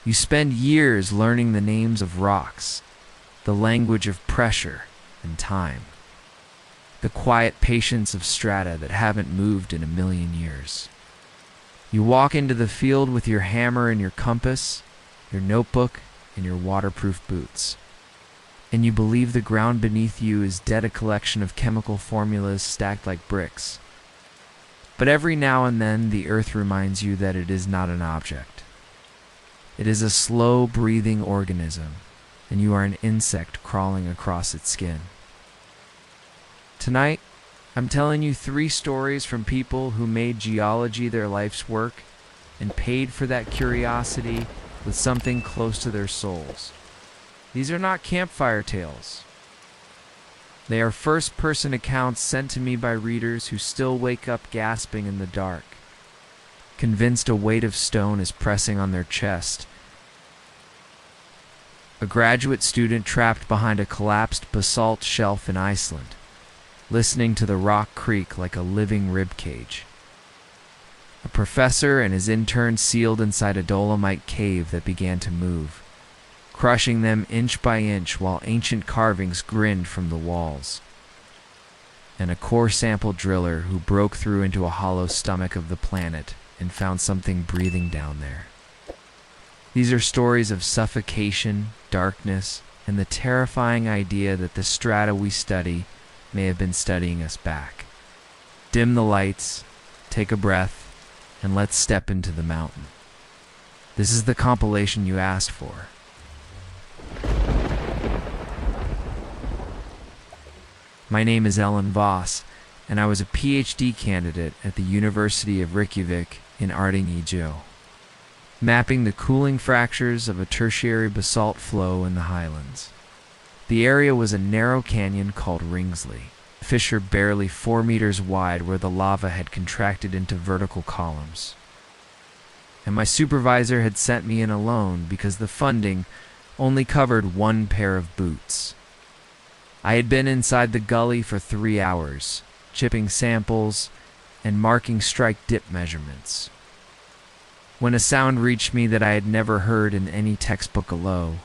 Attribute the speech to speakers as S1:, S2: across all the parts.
S1: You spend years learning the names of rocks, the language of pressure and time, the quiet patience of strata that haven't moved in a million years. You walk into the field with your hammer and your compass, your notebook and your waterproof boots, and you believe the ground beneath you is dead, a collection of chemical formulas stacked like bricks. But every now and then the earth reminds you that it is not an object. It is a slow-breathing organism, and you are an insect crawling across its skin. Tonight, I'm telling you 3 stories from people who made geology their life's work and paid for that curiosity with something close to their souls. These are not campfire tales. They are first-person accounts sent to me by readers who still wake up gasping in the dark, convinced a weight of stone is pressing on their chest. A graduate student trapped behind a collapsed basalt shelf in Iceland, listening to the rock creak like a living ribcage. A professor and his intern sealed inside a Dolomite cave that began to move, crushing them inch by inch while ancient carvings grinned from the walls. And a core sample driller who broke through into a hollow stomach of the planet and found something breathing down there. These are stories of suffocation, darkness, and the terrifying idea that the strata we study may have been studying us back. Dim the lights, take a breath, and let's step into the mountain. This is the compilation you asked for. My name is Ellen Voss, and I was a PhD candidate at the University of Reykjavik in Ardinghy, mapping the cooling fractures of a tertiary basalt flow in the highlands. The area was a narrow canyon called Ringsley, a fissure barely 4 meters wide where the lava had contracted into vertical columns. And my supervisor had sent me in alone because the funding only covered 1 pair of boots. I had been inside the gully for 3 hours, chipping samples and marking strike dip measurements, when a sound reached me that I had never heard in any textbook below.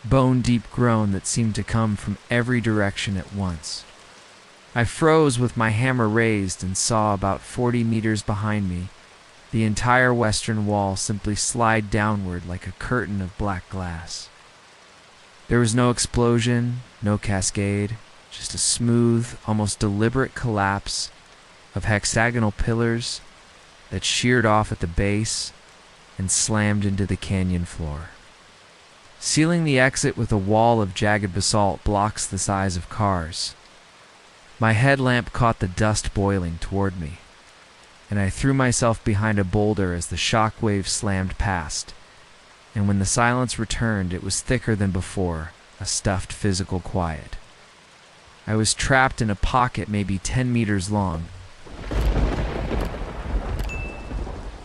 S1: Bone-deep groan that seemed to come from every direction at once. I froze with my hammer raised and saw about 40 meters behind me the entire western wall simply slide downward like a curtain of black glass. There was no explosion, no cascade, just a smooth, almost deliberate collapse of hexagonal pillars that sheared off at the base and slammed into the canyon floor. Sealing the exit with a wall of jagged basalt blocks the size of cars. My headlamp caught the dust boiling toward me, and I threw myself behind a boulder as the shock wave slammed past, and when the silence returned, it was thicker than before, a stuffed physical quiet. I was trapped in a pocket maybe 10 meters long,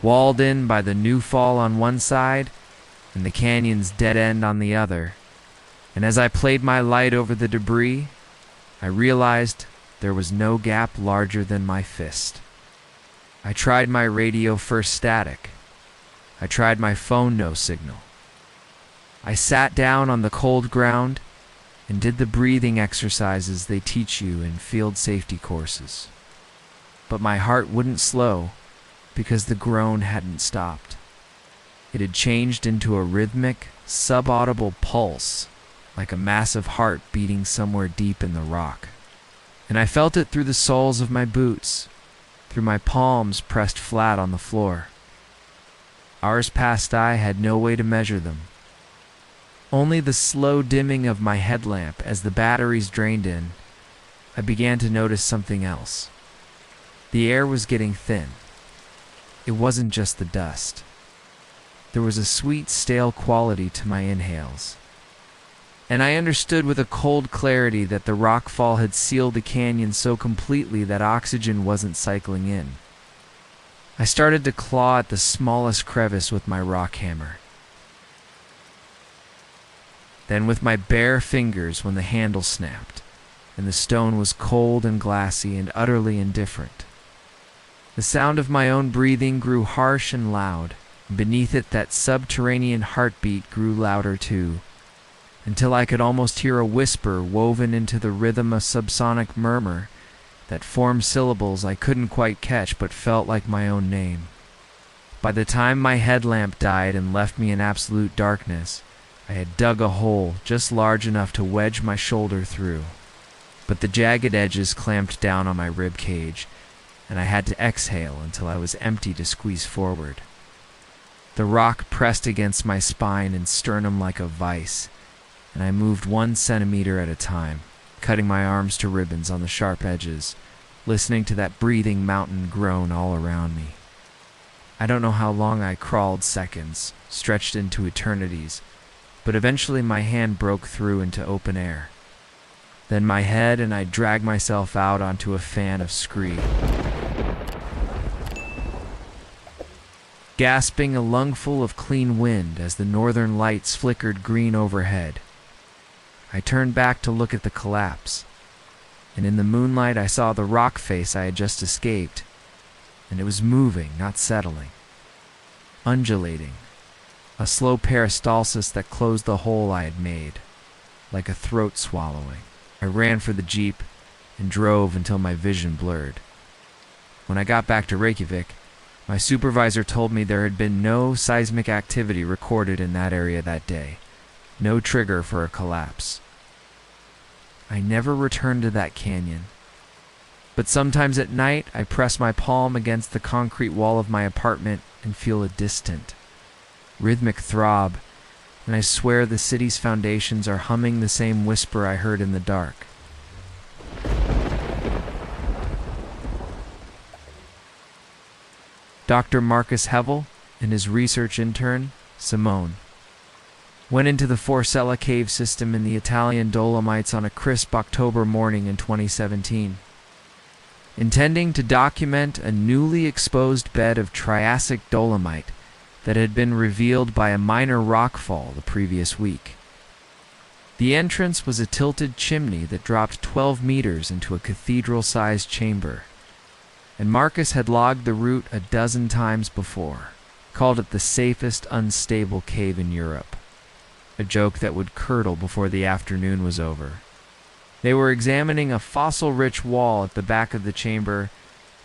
S1: walled in by the new fall on one side and the canyon's dead end on the other, and as I played my light over the debris, I realized there was no gap larger than my fist. I tried my radio first static. I tried my phone no signal. I sat down on the cold ground and did the breathing exercises they teach you in field safety courses. But my heart wouldn't slow because the groan hadn't stopped. It had changed into a rhythmic, subaudible pulse, like a massive heart beating somewhere deep in the rock. And I felt it through the soles of my boots, through my palms pressed flat on the floor. Hours passed I had no way to measure them. Only the slow dimming of my headlamp as the batteries drained in. I began to notice something else. The air was getting thin. It wasn't just the dust. There was a sweet, stale quality to my inhales. And I understood with a cold clarity that the rockfall had sealed the canyon so completely that oxygen wasn't cycling in. I started to claw at the smallest crevice with my rock hammer. Then with my bare fingers when the handle snapped, and the stone was cold and glassy and utterly indifferent. The sound of my own breathing grew harsh and loud, Beneath it, that subterranean heartbeat grew louder too, until I could almost hear a whisper woven into the rhythm, a subsonic murmur that formed syllables I couldn't quite catch but felt like my own name. By the time my headlamp died and left me in absolute darkness, I had dug a hole just large enough to wedge my shoulder through. But the jagged edges clamped down on my rib cage, and I had to exhale until I was empty to squeeze forward. The rock pressed against my spine and sternum like a vice, and I moved 1 centimeter at a time, cutting my arms to ribbons on the sharp edges, listening to that breathing mountain groan all around me. I don't know how long I crawled, seconds, stretched into eternities, but eventually my hand broke through into open air. Then my head, and I dragged myself out onto a fan of scree. Gasping a lungful of clean wind as the northern lights flickered green overhead. I turned back to look at the collapse, and in the moonlight I saw the rock face I had just escaped, and it was moving, not settling. Undulating, a slow peristalsis that closed the hole I had made, like a throat swallowing. I ran for the jeep and drove until my vision blurred. When I got back to Reykjavik, my supervisor told me there had been no seismic activity recorded in that area that day, no trigger for a collapse. I never returned to that canyon, but sometimes at night I press my palm against the concrete wall of my apartment and feel a distant, rhythmic throb, and I swear the city's foundations are humming the same whisper I heard in the dark. Dr. Marcus Hevel and his research intern, Simone, went into the Forcella cave system in the Italian Dolomites on a crisp October morning in 2017. Intending to document a newly exposed bed of Triassic dolomite that had been revealed by a minor rockfall the previous week. The entrance was a tilted chimney that dropped 12 meters into a cathedral-sized chamber, and Marcus had logged the route a dozen times before, called it the safest unstable cave in Europe, a joke that would curdle before the afternoon was over. They were examining a fossil-rich wall at the back of the chamber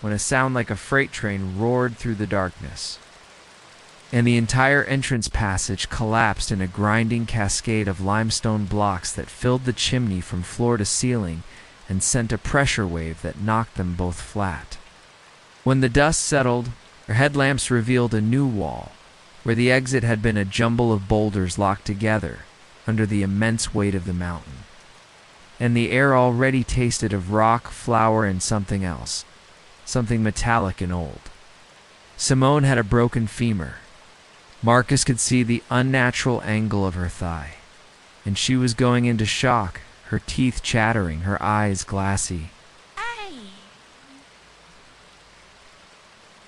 S1: when a sound like a freight train roared through the darkness, and the entire entrance passage collapsed in a grinding cascade of limestone blocks that filled the chimney from floor to ceiling and sent a pressure wave that knocked them both flat. When the dust settled, their headlamps revealed a new wall, where the exit had been a jumble of boulders locked together under the immense weight of the mountain. And the air already tasted of rock, flour, and something else, something metallic and old. Simone had a broken femur. Marcus could see the unnatural angle of her thigh, and she was going into shock, her teeth chattering, her eyes glassy.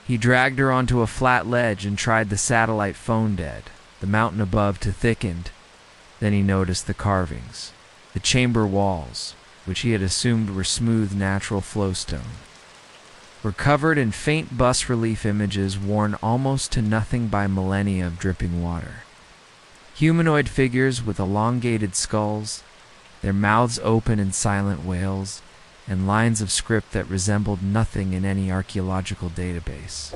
S1: He dragged her onto a flat ledge and tried the satellite phone dead, the mountain above to thickened. Then he noticed the carvings, the chamber walls, which he had assumed were smooth natural flowstone, were covered in faint bas-relief images worn almost to nothing by millennia of dripping water. Humanoid figures with elongated skulls, their mouths open in silent wails, and lines of script that resembled nothing in any archaeological database.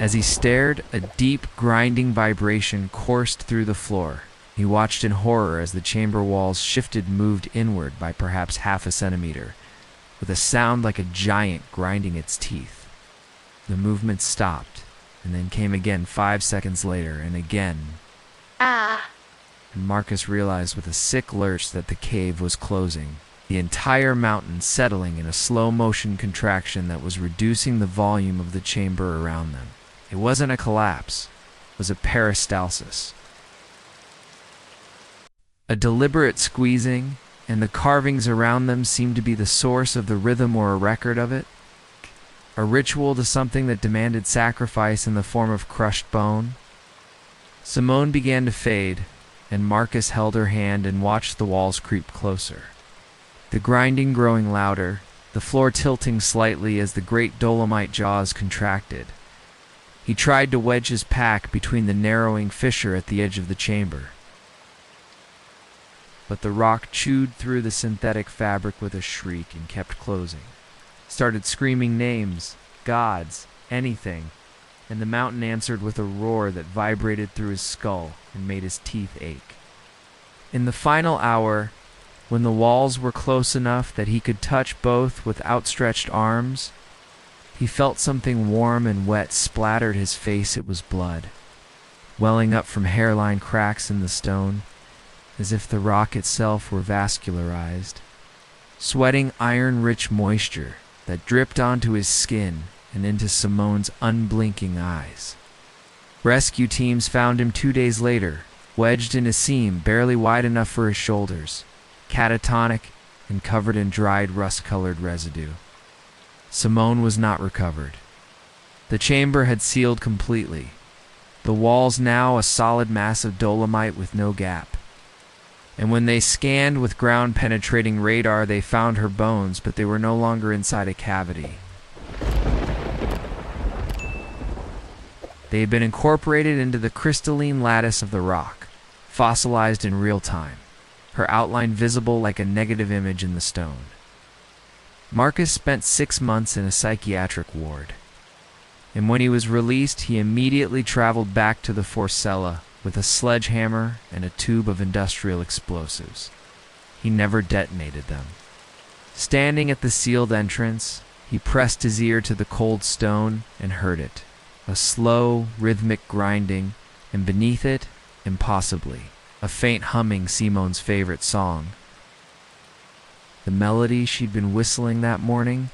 S1: As he stared, a deep, grinding vibration coursed through the floor. He watched in horror as the chamber walls shifted and moved inward by perhaps half a centimeter, with a sound like a giant grinding its teeth. The movement stopped, and then came again 5 seconds later, and again. And Marcus realized with a sick lurch that the cave was closing, the entire mountain settling in a slow-motion contraction that was reducing the volume of the chamber around them. It wasn't a collapse, it was a peristalsis. A deliberate squeezing, and the carvings around them seemed to be the source of the rhythm or a record of it. A ritual to something that demanded sacrifice in the form of crushed bone. Simone began to fade, and Marcus held her hand and watched the walls creep closer. The grinding growing louder, the floor tilting slightly as the great dolomite jaws contracted. He tried to wedge his pack between the narrowing fissure at the edge of the chamber. But the rock chewed through the synthetic fabric with a shriek and kept closing. Started screaming names, gods, anything, and the mountain answered with a roar that vibrated through his skull and made his teeth ache. In the final hour, when the walls were close enough that he could touch both with outstretched arms, he felt something warm and wet splattered his face. It was blood, welling up from hairline cracks in the stone, as if the rock itself were vascularized, sweating iron-rich moisture that dripped onto his skin and into Simone's unblinking eyes. Rescue teams found him 2 days later, wedged in a seam barely wide enough for his shoulders, catatonic and covered in dried rust-colored residue. Simone was not recovered. The chamber had sealed completely, the walls now a solid mass of dolomite with no gap. And when they scanned with ground-penetrating radar, they found her bones, but they were no longer inside a cavity. They had been incorporated into the crystalline lattice of the rock, fossilized in real time, her outline visible like a negative image in the stone. Marcus spent 6 months in a psychiatric ward, and when he was released, he immediately traveled back to the Forcella with a sledgehammer and a tube of industrial explosives. He never detonated them. Standing at the sealed entrance, he pressed his ear to the cold stone and heard it, a slow, rhythmic grinding, and beneath it, impossibly, a faint humming Simone's favorite song. The melody she'd been whistling that morning.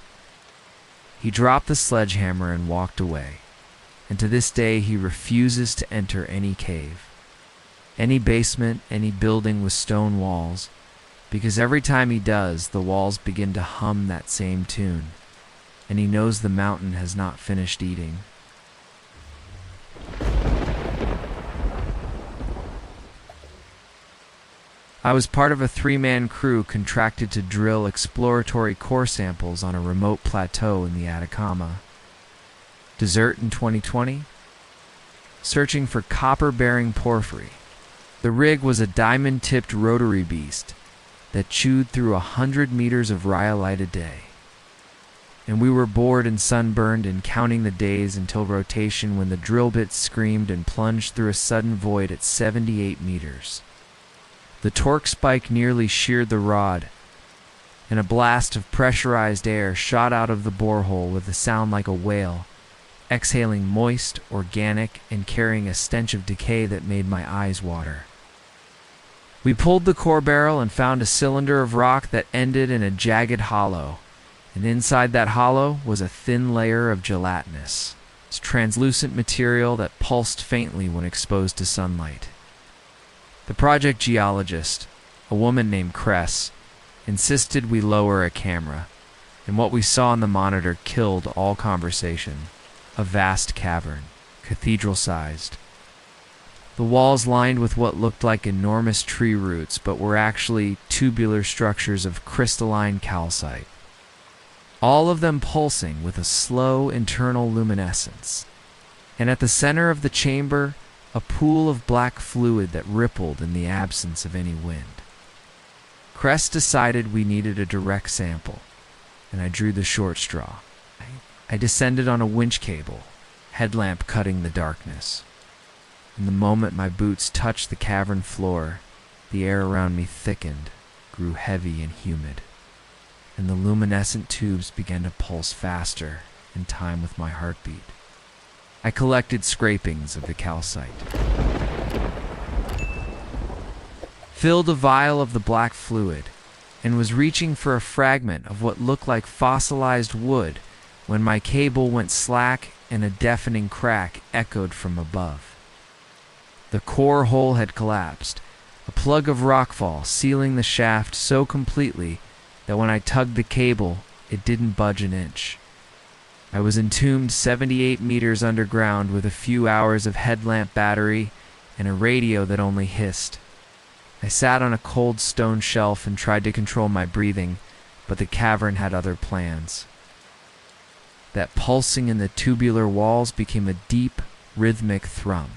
S1: He dropped the sledgehammer and walked away, and to this day he refuses to enter any cave, any basement, any building with stone walls, because every time he does, the walls begin to hum that same tune, and he knows the mountain has not finished eating. I was part of a 3-man crew contracted to drill exploratory core samples on a remote plateau in the Atacama. Desert in 2020? Searching for copper-bearing porphyry. The rig was a diamond-tipped rotary beast that chewed through 100 meters of rhyolite a day. And we were bored and sunburned and counting the days until rotation when the drill bit screamed and plunged through a sudden void at 78 meters. The torque spike nearly sheared the rod, and a blast of pressurized air shot out of the borehole with a sound like a whale, exhaling moist, organic, and carrying a stench of decay that made my eyes water. We pulled the core barrel and found a cylinder of rock that ended in a jagged hollow, and inside that hollow was a thin layer of gelatinous, translucent material that pulsed faintly when exposed to sunlight. The project geologist, a woman named Cress, insisted we lower a camera, and what we saw on the monitor killed all conversation. A vast cavern, cathedral-sized. The walls lined with what looked like enormous tree roots, but were actually tubular structures of crystalline calcite, all of them pulsing with a slow internal luminescence. And at the center of the chamber, a pool of black fluid that rippled in the absence of any wind. Crest decided we needed a direct sample, and I drew the short straw. I descended on a winch cable, headlamp cutting the darkness. And the moment my boots touched the cavern floor, the air around me thickened, grew heavy and humid, and the luminescent tubes began to pulse faster in time with my heartbeat. I collected scrapings of the calcite, filled a vial of the black fluid, and was reaching for a fragment of what looked like fossilized wood when my cable went slack and a deafening crack echoed from above. The core hole had collapsed, a plug of rockfall sealing the shaft so completely that when I tugged the cable, it didn't budge an inch. I was entombed 78 meters underground with a few hours of headlamp battery and a radio that only hissed. I sat on a cold stone shelf and tried to control my breathing, but the cavern had other plans. that pulsing in the tubular walls became a deep, rhythmic thrum.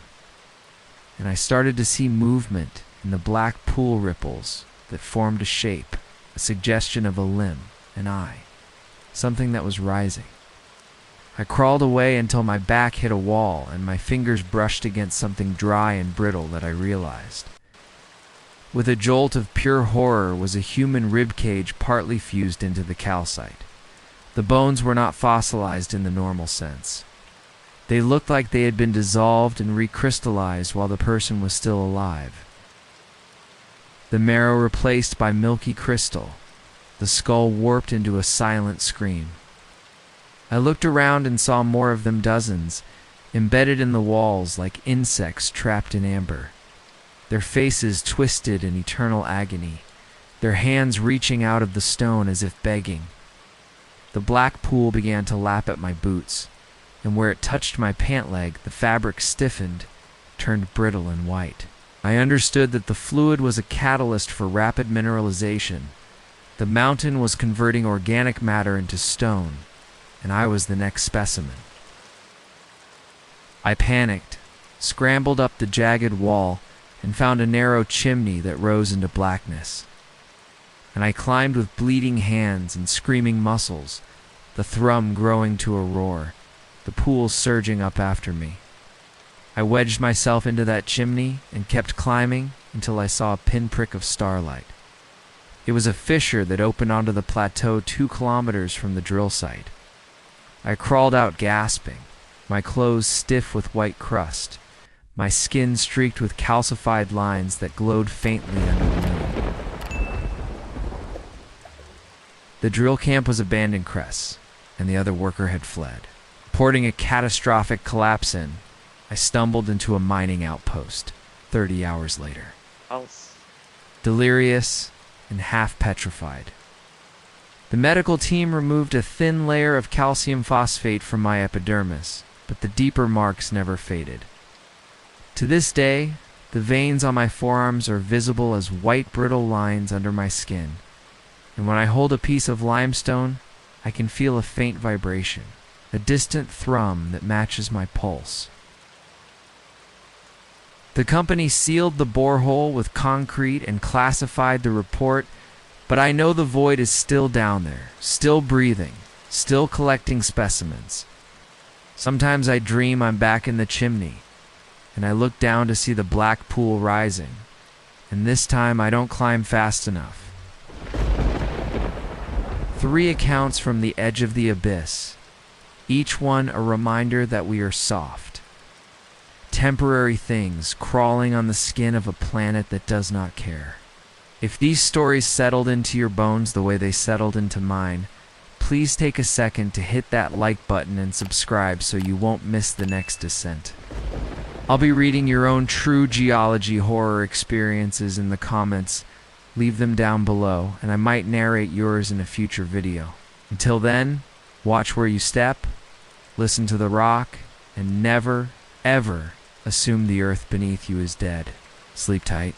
S1: And I started to see movement in the black pool ripples that formed a shape, a suggestion of a limb, an eye, something that was rising. I crawled away until my back hit a wall and my fingers brushed against something dry and brittle that I realized. With a jolt of pure horror was a human rib cage partly fused into the calcite. The bones were not fossilized in the normal sense. They looked like they had been dissolved and recrystallized while the person was still alive. The marrow replaced by milky crystal, the skull warped into a silent scream. I looked around and saw more of them, dozens, embedded in the walls like insects trapped in amber. Their faces twisted in eternal agony, their hands reaching out of the stone as if begging. The black pool began to lap at my boots, and where it touched my pant leg, the fabric stiffened, turned brittle and white. I understood that the fluid was a catalyst for rapid mineralization. The mountain was converting organic matter into stone, and I was the next specimen. I panicked, scrambled up the jagged wall, and found a narrow chimney that rose into blackness. And I climbed with bleeding hands and screaming muscles, the thrum growing to a roar, the pool surging up after me. I wedged myself into that chimney and kept climbing until I saw a pinprick of starlight. It was a fissure that opened onto the plateau 2 kilometers from the drill site. I crawled out gasping, my clothes stiff with white crust, my skin streaked with calcified lines that glowed faintly under the moon. The drill camp was abandoned, Cress, and the other worker had fled. Reporting a catastrophic collapse in, I stumbled into a mining outpost 30 hours later. Delirious and half petrified. The medical team removed a thin layer of calcium phosphate from my epidermis, but the deeper marks never faded. To this day, the veins on my forearms are visible as white brittle lines under my skin, and when I hold a piece of limestone, I can feel a faint vibration, a distant thrum that matches my pulse. The company sealed the borehole with concrete and classified the report, but I know the void is still down there, still breathing, still collecting specimens. Sometimes I dream I'm back in the chimney, and I look down to see the black pool rising, and this time I don't climb fast enough. 3 accounts from the edge of the abyss, each one a reminder that we are soft. Temporary things crawling on the skin of a planet that does not care. If these stories settled into your bones the way they settled into mine, please take a second to hit that like button and subscribe so you won't miss the next descent. I'll be reading your own true geology horror experiences in the comments. Leave them down below, and I might narrate yours in a future video. Until then, watch where you step, listen to the rock, and never, ever assume the earth beneath you is dead. Sleep tight.